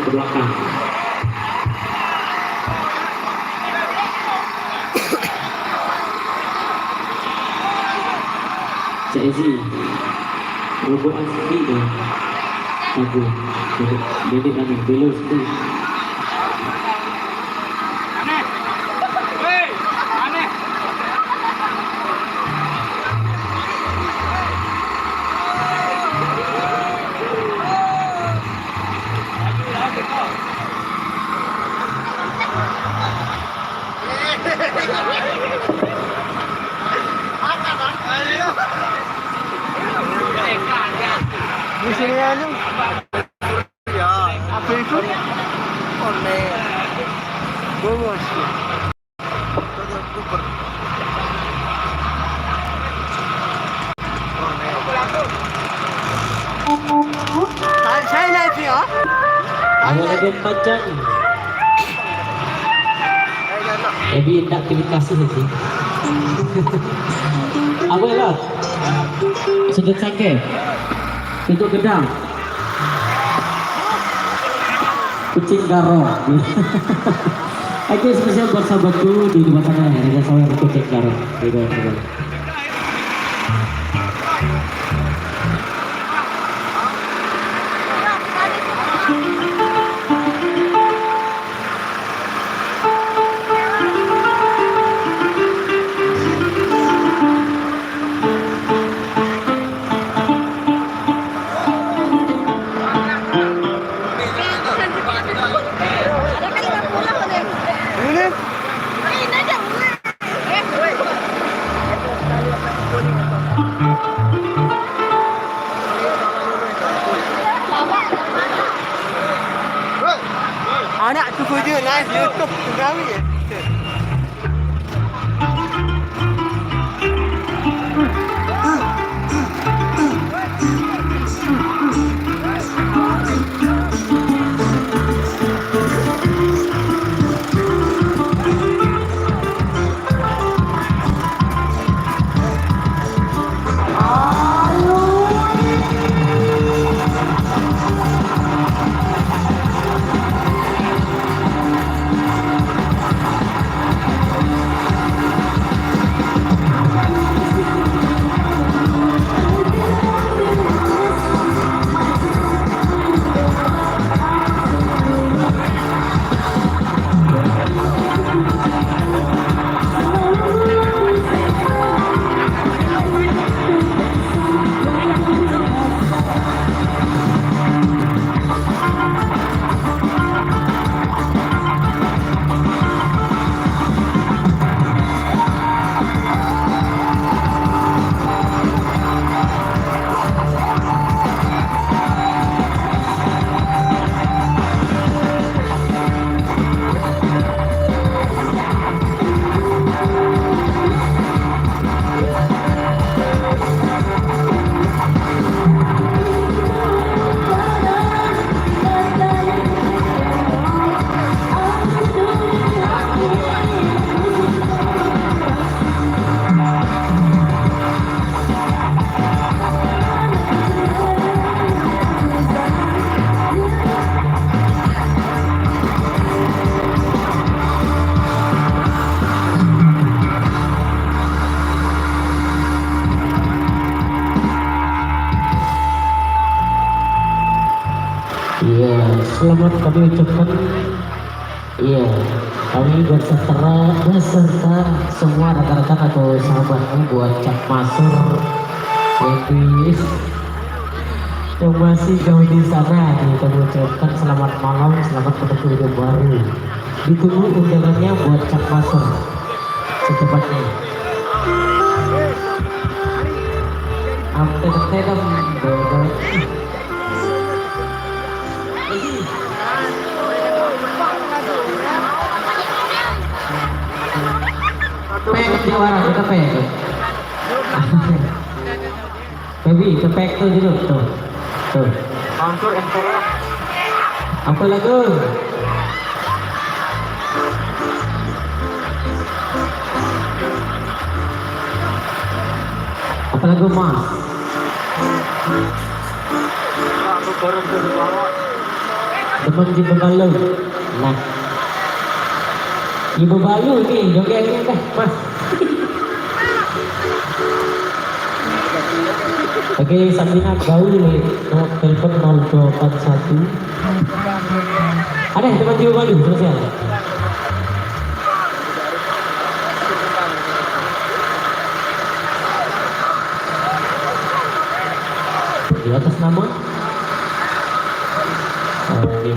ke belakang. Cezi robokan sendiri dong. Aku jadi aneh belok sendiri. Di sini anu. Ya, apa itu? Oleh. Bos. Super. Saya live ya. Ada lagi panjang. Ebi tidak pilih kasih sih. Apa ya? Sudut sake. Untuk gedang. Kucing garo. Oke, spesial buat sahabatku di luar sana. Ada saya kucing garo. Anak tu kerja live YouTube gawi. Iya, selamat kami ucapkan. Iya, kami beserta semua rekan-rekan atau sahabatnya buat Cak Masur Yaitu yang masih jauh di sana. Kita mengucapkan selamat malam, selamat menuju hidup baru. Ditunggu undangannya buat Cak Masur secepatnya. Ampe-ampe di warna kita pek. Baby, kepek tuh dulu tuh. Tuh. Sponsor MTS. Apa lagu? Apa lagu Mas? Aku baru dari bawah. teman Ibu Balu. Nah, Ibu Balu nih jogetnya dah mas. Oke, Sabrina gaul nih, nomor telepon 0241. Ada teman Ibu Balu selesai. Di atas nama oke.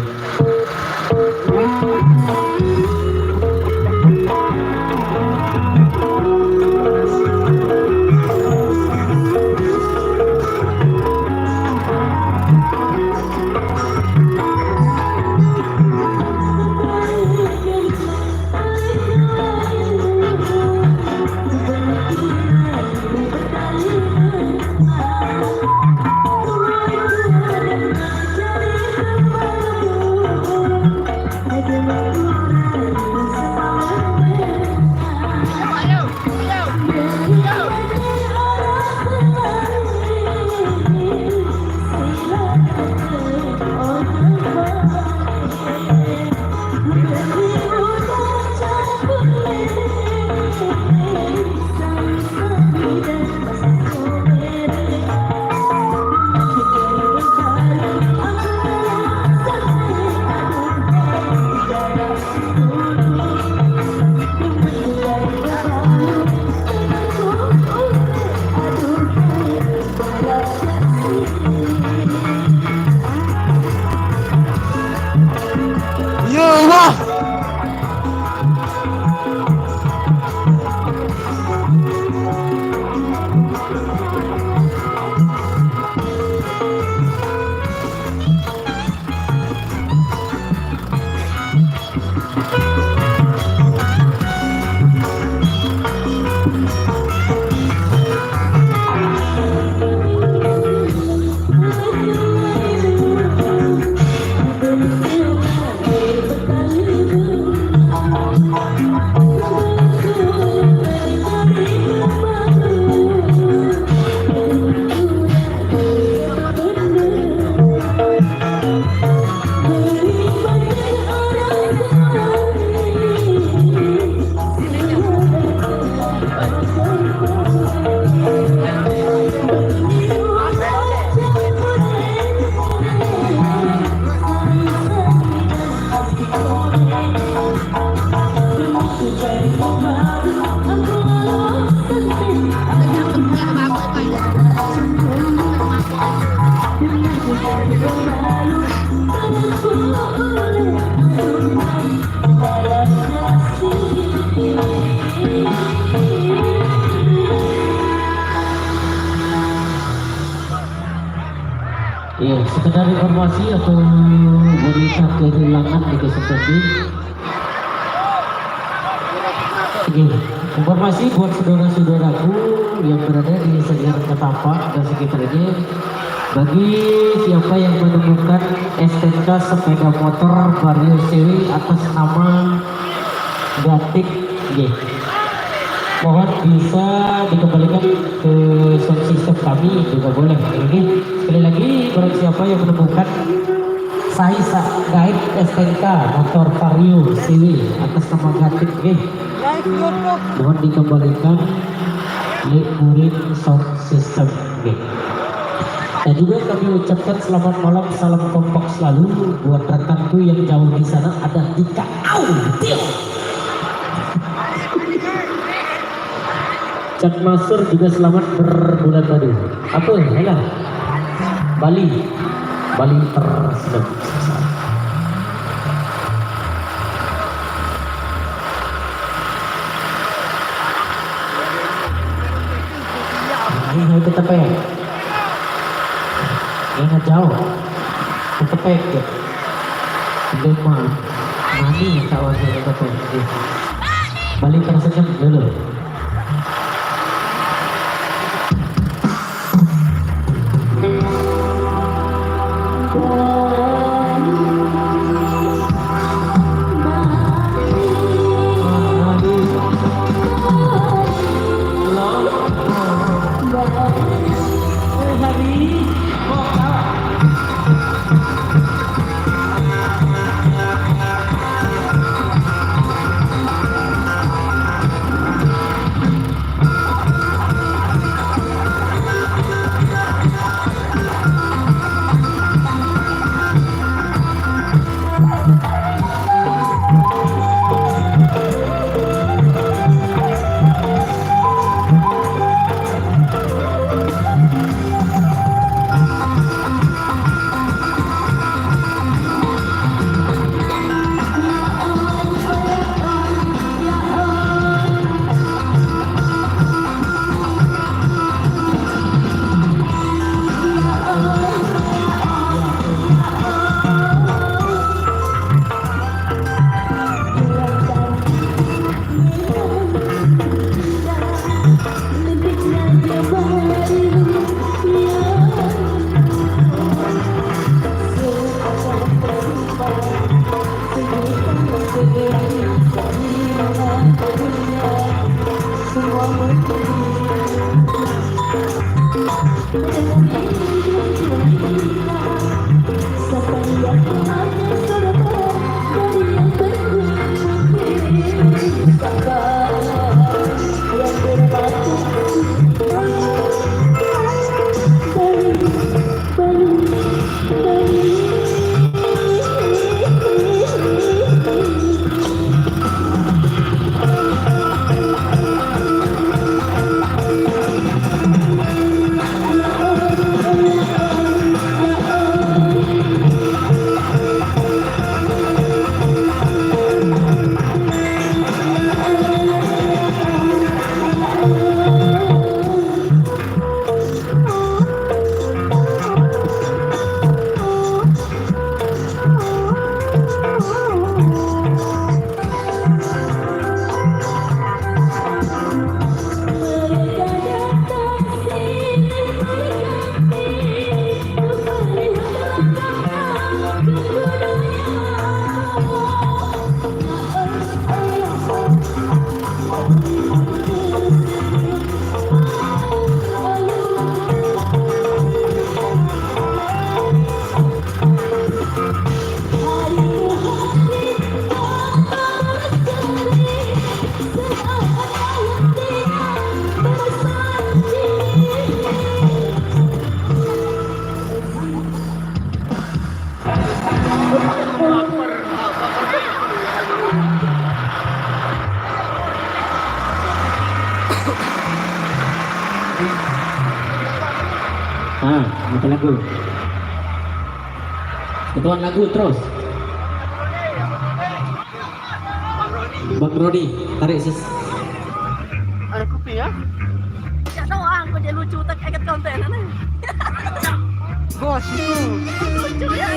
Ya, sekedar informasi atau berita kehilangan di kesempatan. Oke, informasi buat saudara-saudaraku yang berada di sekitar Ketapang dan sekitarnya. Bagi siapa yang menemukan STNK sepeda motor Vario Sewi atas nama Gatik G, mohon bisa dikembalikan ke sound system kami juga boleh. Oke, sekali lagi barang siapa yang menemukan Saisa Guide STNK motor Vario Sewi atas nama Gatik G, mohon dikembalikan Lekurin sound system G. Dan juga kami ucapkan selamat malam, salam kompak selalu buat rekanku yang jauh di sana, ada Dika Audio. Cak Masur juga selamat berbulan madu. Apa? Alah. Bali tersedap. Ini kita apa ya? Ingat jauh, ketepek ya. Lima, mani kawasan ketepek. Balik tersejam dulu. Minta lagu. Ketuan lagu terus. Bang Rodi, tarik sis. Ada kopi ya? Ya doang, kau jadi lucu tak kaget konten nih. Bos itu. Lucu ya.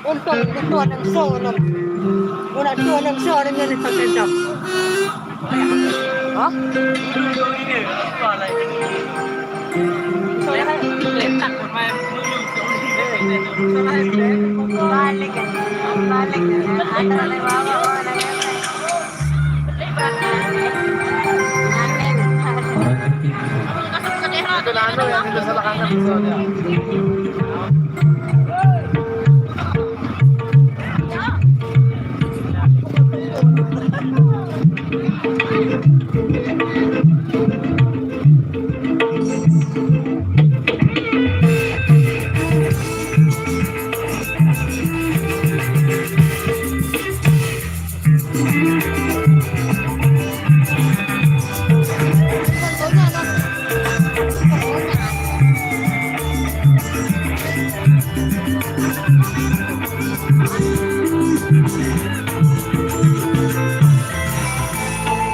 Untung dituan ng show no. Una tuan ng show ng yan sa tenda. Ha?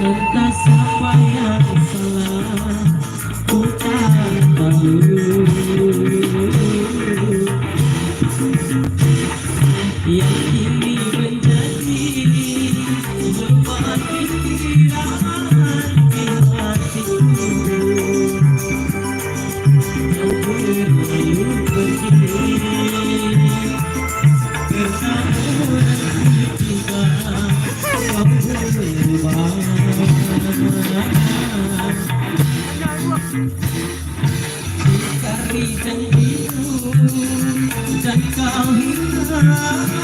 Entah siapa yang salah, ku tak tahu. Yang kini menjadi beban pikiran di hatiku. Yang berayu pergi bersama tiba kau berubah. Cari janjimu dan kau hindariku.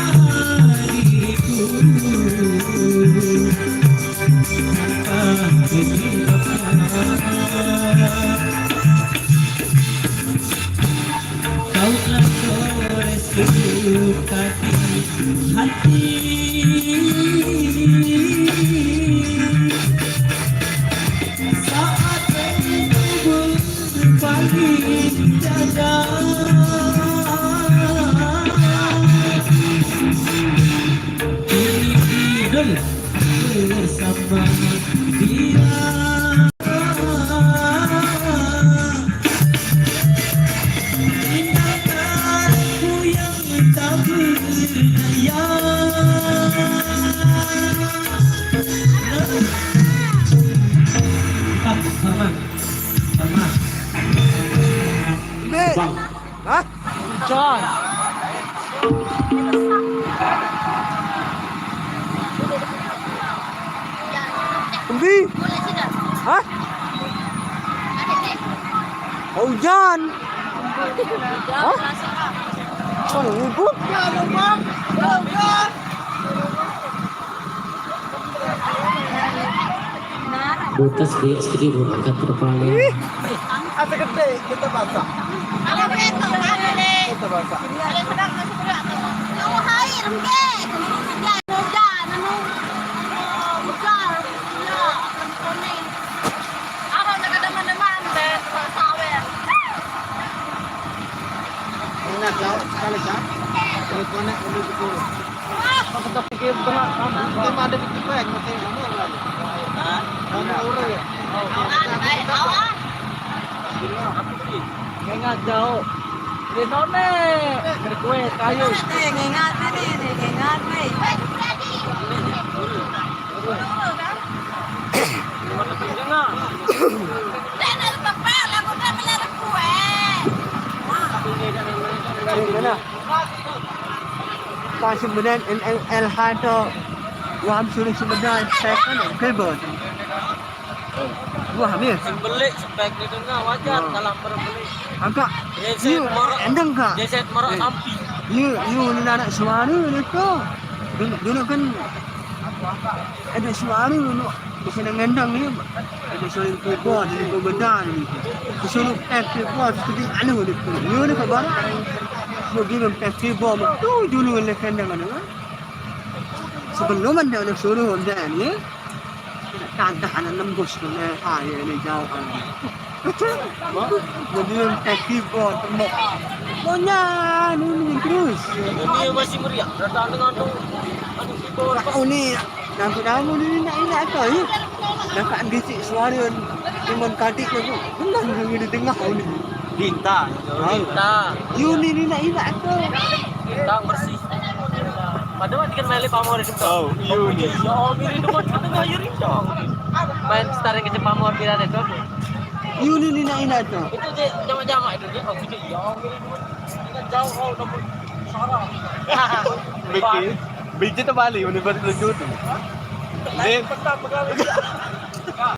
Kau telah gores hati. Saat menunggu pagi dada. Kini hidup bersama dia. Tindakanku yang tak berdaya. Sama. Bang. Hah? John. Kembi. Boleh tidak? Hah? Hujan. Hah? Oh, ribut. Butas dia sedih bukan terpaling. Asa gede kita basah. Kalau begitu, ada deh. Kita basah. Kalian sedang masuk berat. Kamu hair, enggak? Hujan, hujan, anu. Hujan, ya, kuning. Ako nagadaman-daman, deh, sawer. Ingat jauh sekali kan? Teleponnya udah betul. Apa kita pikir berat? Kamu ada di pek, mati kamu lagi. Kamu urut ya? Ingat jauh. Di sana, berkue kayu. Ingat ini, ingat nih. Saya papel, aku udah melarang kue. Mana? Pas sebenarnya NLH tu, waham suruh sebenarnya second cable. Waham ya? Beli spek itu nggak wajar dalam berbeli. Agak. Jeset marok, Endang kak. jeset marok ampi. You ni anak suara ni tu. Dulu kan ada suara dulu. Bisa ngendang ni. Ada suara keyboard, ada kebedan ni. Suruh keyboard seperti anu ni. You ni kabar? Begini keyboard tu dulu le kendang ada. Sebelum ada suruh ada ni. Kantahan nembus ke air ni jauh. Begini keyboard tembok. Punya ni terus. Ini masih meriah. Datang dengan tu. Kau ni nampak nama ni nak apa ya? Dekat gecik suara memang kadik aku. Benar yang di tengah ni. Bintang, bintang, You ni nak apa? bintang bersih. Padahal kan main pamor itu. Oh, ini. Ya, ini tu macam tengah yuri dong. Main starring ke pamor bila ada tu. You ni nak tu. Itu je jamak-jamak itu je. Oh, video ya. Ini jauh oh nombor sarah. Bikin tu balik, universitas tu. Petang